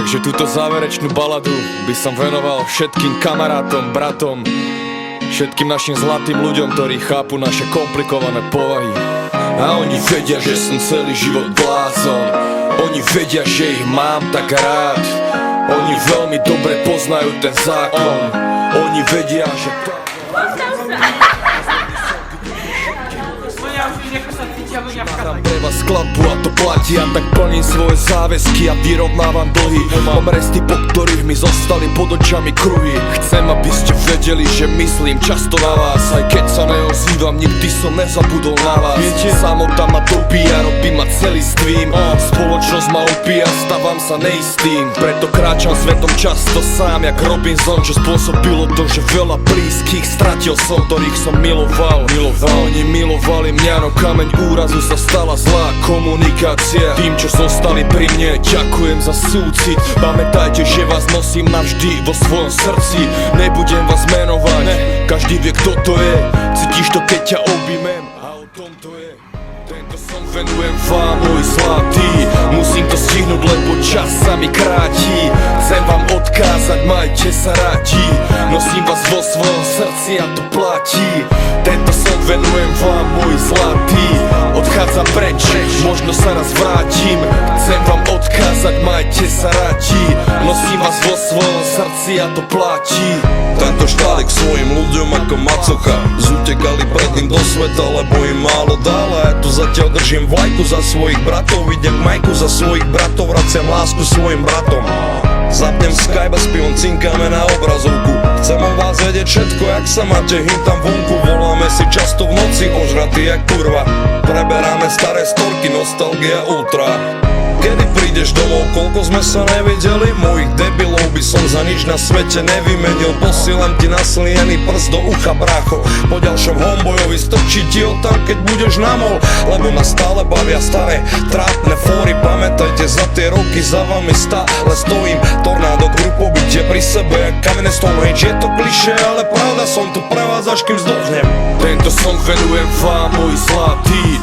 Takže túto záverečnú baladu by som venoval všetkým kamarátom, bratom, všetkým našim zlatým ľuďom, ktorí chápu naše komplikované povahy. A oni vedia, že som celý život blázon. Oni vedia, že ich mám tak rád. Oni veľmi dobre poznajú ten zákon. Oni vedia, že to... Nahrám pre vás skladbu a to platí. Ja tak plním svoje záväzky a vyrovnávam dlhy. Mám resty, po ktorých mi zostali pod očami kruhy. Chcem, aby ste vedeli, že myslím často na vás. Aj keď sa neozývam, nikdy som nezabudol na vás. Samota ma dobíja, robí ma celistvým. Spoločnosť ma opíja, stávam sa neistým. Preto kráčam svetom často sám, jak Robinson. Čo spôsobilo to, že veľa blízkych stratil som, ktorých som miloval. A oni milovali mňa, no kameň úrazu sa stala zlá komunikácia. Tým, čo zostali pri mne, ďakujem za súcit. Pamätajte, že vás nosím navždy vo svojom srdci. Nebudem vás menovať, každý vie, kto to je. Cítiš to, keď ťa objímem, a o tom to je. Tento song venujem vám, môj zlatý. Musím to stihnúť, lebo čas sa mi kráti. Chcem vám odkázať, majte sa rádi. Nosím vás vo svojom srdci a to platí. Tento song venujem vám, môj zlatý. Odchádza preč, možno sa raz vrátim. Chcem vám odkázať, majte sa rádi. Nosím vás vo svojom srdci a to platí. Tento štálik svojim ľuďom ako macocha zutekali pred ním do sveta, lebo im málo dala. Ja tu zatiaľ držím vlajku za svojich bratov. Idem majku za svojich bratov, vraciam lásku svojim bratom. Zapnem Skype a s pivom cinkáme na obrazovku. Chcem o vás vedieť všetko, jak sa máte, hým tam vonku. Voláme si často v noci, ožratý jak kurva. Preberáme staré storky, nostalgia ultra. Kedy prídeš domov, koľko sme sa nevideli? Mojich debilov by som za nič na svete nevymenil. Posielam ti nasliený prst do ucha, brácho. Po ďalšom homebojovi strčí ti ho tam, keď budeš na mol. Lebo ma stále bavia staré trápne fóry. Pamätajte, za tie roky za vami stále stojím. Tornádo grupobytie pri sebe jak kamenné Stonehenge. Je to klišé, ale pravda, som tu pre vás, až kým zdохnem. Tento song venujem vám, môj zlatý.